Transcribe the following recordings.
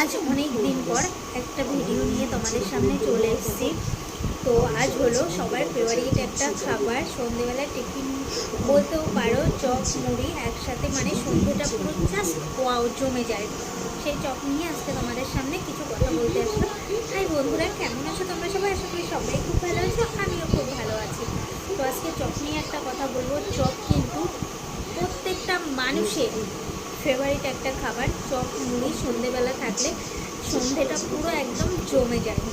আজ অনেক দিন পর একটা ভিডিও নিয়ে তোমাদের সামনে চলে এসেছি। তো আজ হলো সবার ফেভারিট একটা খাবার, সন্ধেবেলা টিফিন বলতেও পারো, চপ মুড়ি একসাথে, মানে সন্ধেটা পুরো জাস্ট ওয়াও জমে যায়। সেই চপ নিয়ে আজকে তোমাদের সামনে কিছু কথা বলতে আসলাম। হাই বন্ধুরা, কেমন আছো তোমরা সবাই? আশা করি সবাই খুব ভালো আছো, আমিও খুব ভালো আছি। তো আজকে চপ নিয়ে একটা কথা বলবো। চপ কিন্তু প্রত্যেকটা মানুষের ফেভারিট একটা খাবার। চপ মুড়ি সন্ধেবেলা থাকলে সন্ধেটা পুরো একদম জমে যায়।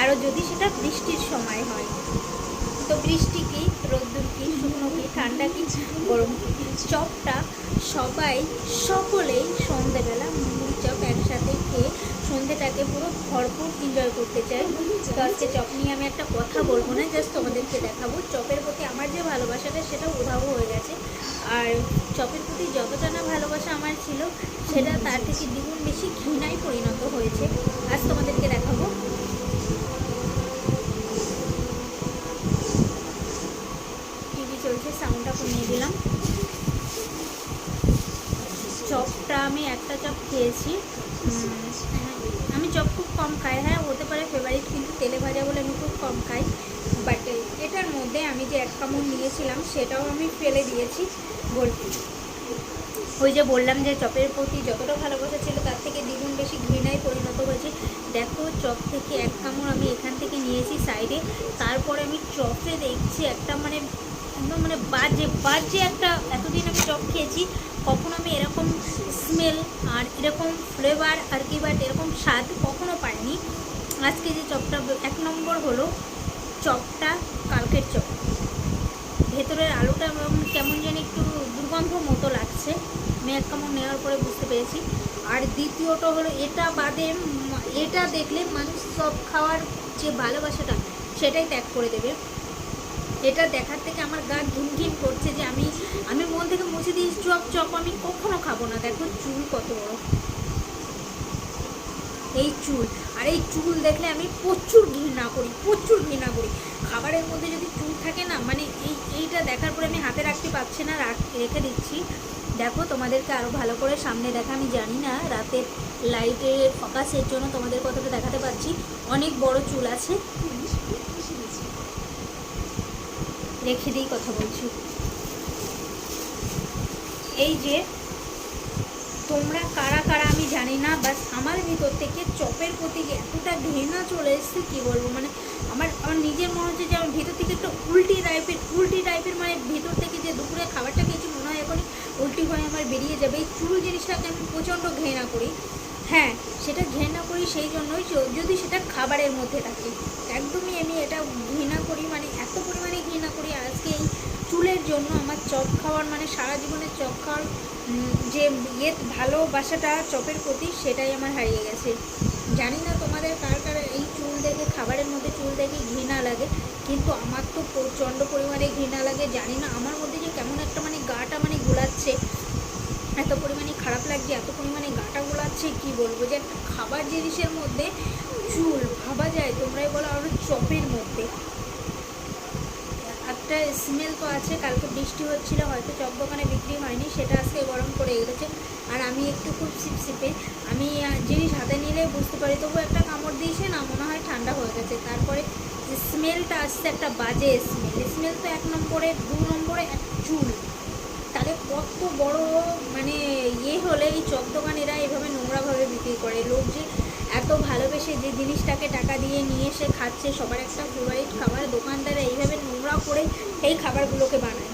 আরও যদি সেটা বৃষ্টির সময় হয়, তো বৃষ্টি কি, রোদ্দুর কি, শুকনো কি, ঠান্ডা কি, গরম কি, চপটা সবাই সকলেই সন্ধেবেলা মুড়ি চপ একসাথে খেয়ে সন্ধেটাকে পুরো ভরপুর এনজয় করতে চাই। তো আজকে চপ নিয়ে আমি একটা কথা বলবো না, জাস্ট তোমাদেরকে দেখাবো চপের প্রতি আমার যে ভালোবাসাটা সেটা উধাও হয়ে গেছে। আর চপের প্রতি যতটা না ভালোবাসা আমার ছিল, সেটা তার থেকে দ্বিগুণ বেশি ঘৃণায় পরিণত হয়েছে। আজ তোমাদেরকে দেখাবো। টিভি চলছে, সাউন্ডটা কমিয়ে দিলাম। চপটা আমি একটা চপ খেয়েছি। আমি চপ খুব কম খাই, হ্যাঁ হতে পারে ফেভারিট, কিন্তু তেলে ভাজা বলে আমি খুব কম খাই। বাট এটার মধ্যে আমি যে এক কামড় নিয়েছিলাম সেটাও আমি ফেলে দিয়েছি। ওই যে বললাম যে চপের প্রতি যতটা ভালোবাসা ছিল তার থেকে দ্বিগুণ বেশি ঘৃণায় পরিণত হয়েছে। দেখো, চপ থেকে এক কামড় আমি এখান থেকে নিয়েছি সাইডে, তারপরে আমি চপে দেখছি একটা মানে একদম মানে বাজে বাজে একটা। এতদিন আমি চপ খেয়েছি, কখনো আমি এরকম স্মেল আর এরকম ফ্লেভার আর কি, বাট এরকম স্বাদ কখনো পাইনি। আজকে যে চপটা এক নম্বর হলো, চপটা কালকের চপ। ভেতরের আলুটা কেমন জানি একটু দুর্গন্ধ মতো লাগছে, আমি এক কামড় নেওয়ার পরে বুঝতে পেরেছি। আর দ্বিতীয়ত হলো, এটা বাদে এটা দেখলে মানুষ চপ খাওয়ার যে ভালোবাসাটা সেটাই ত্যাগ করে দেবে। এটা দেখার থেকে আমার গা ঘিন ঘিন করছে যে আমি আমি মন থেকে মুছে দিই চপ চপ আমি কখনো খাবো না। দেখো চুল কত বড়, এই চুল, আর এই চুল দেখলে আমি প্রচুর ঘৃণা করি, প্রচুর ঘৃণা করি। খাবারের মধ্যে যদি চুল থাকে না, মানে এইটা দেখার পরে আমি হাতে রাখতে পারছি না, রেখে দিচ্ছি। দেখো, তোমাদেরকে আরও ভালো করে সামনে দেখা, আমি জানি না রাতের লাইটের ফোকাসের জন্য তোমাদের কতটা দেখাতে পারছি। অনেক বড় চুল আছে, রেখে দিয়েই কথা বলছি। এই যে তোমরা কারা কারা আমি জানি না, বাস আমার ভিতর থেকে চপের প্রতি এতটা ঘৃণা চলে এসেছে কী বলবো। মানে আমার আমার নিজের মনে হচ্ছে যে আমার ভিতর থেকে একটা উল্টি টাইপের মানে ভিতর থেকে যে দুপুরে খাবারটা খেয়েছি মনে হয় এখনই উল্টি হয়ে আমার বেরিয়ে যাবে। এই চুল জিনিসটাকে আমি প্রচণ্ড ঘৃণা করি। হ্যাঁ, সেটা ঘৃণা করি সেই জন্যই যদি সেটা খাবারের মধ্যে থাকে, একদমই আমি এটা ঘৃণা করি, মানে এত পরিমাণে ঘৃণা করি। আজকে এই চুলের জন্য আমার চপ খাওয়ার, মানে সারা জীবনের চপ খাওয়ার যে ভালোবাসাটা চপের প্রতি, সেটাই আমার হারিয়ে গেছে। জানি না তোমাদের কার কার এই চুল দেখে, খাবারের মধ্যে চুল দেখে ঘৃণা লাগে, কিন্তু আমার তো প্রচণ্ড পরিমাণে ঘৃণা লাগে। জানি না আমার মধ্যে যে কেমন একটা মানে গাটা মানে গোলাচ্ছে, এত পরিমাণে খারাপ লাগছে, এত পরিমাণে গাটা গোলাচ্ছে, কী বলবো। যে একটা খাবার জিনিসের মধ্যে চুল ভাবা যায়, তোমরাই বলো, আর চপের মধ্যে একটা স্মেল তো আছে। কালকে বৃষ্টি হচ্ছিলো, হয়তো চপ দোকানে বিক্রি হয়নি, সেটা আজকে গরম করে এসেছে। আর আমি একটু খুব সিপসিপে, আমি জিনিস হাতে নিলে বুঝতে পারি, তবু একটা কামড় দিয়েছে না, মনে হয় ঠান্ডা হয়ে গেছে। তারপরে যে স্মেলটা আসছে, একটা বাজে স্মেল তো এক নম্বরে। দু নম্বরে এক চুল, তাহলে কত বড় মানে হলে এই চপ দোকানেরা এভাবে নোংরাভাবে বিক্রি করে। লোক যে এত ভালোবেসে যে জিনিসটাকে টাকা দিয়ে নিয়ে এসে খাচ্ছে, সবার একটা ফেভারিট খাবার, দোকানদারা এইভাবে নোংরা করে এই খাবারগুলোকে বানায়।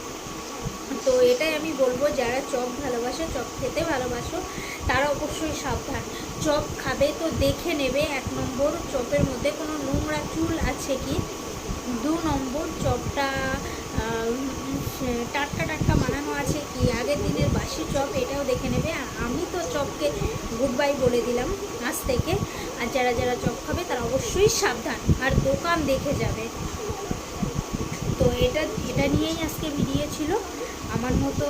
তো এটাই আমি বলবো, যারা চপ ভালোবাসে, চপ খেতে ভালোবাসো, তারা অবশ্যই সাবধান। চপ খাবে তো দেখে নেবে, এক নম্বর চপের মধ্যে কোনো নোংরা চুল আছে কি, দু নম্বর চপটা টাটকা টাটকা বানানো আছে কি, আগের দিনের বাসি চপ, এটাও দেখে নেবে। আর আমি তো চপকে গুড বাই বলে দিলাম আজ থেকে। আর যারা যারা চপ খাবে তারা অবশ্যই সাবধান, আর দোকান দেখে যাবে। তো এটা নিয়েই আজকে ভিডিও ছিল। আমার মতো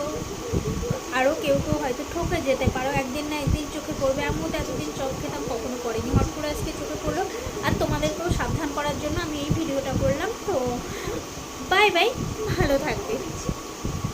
আরও কেউ কেউ হয়তো ঠকে যেতে পারো, একদিন না একদিন চোখে পড়বে। আমি তো এতদিন চপ খেতাম, কখনো পড়েনি, হট করে আজকে চোখে পড়লো। আর তোমাদেরকেও সাবধান করার জন্য আমি এই ভিডিওটা করলাম। তো বাই বাই, ভালো থাকবে।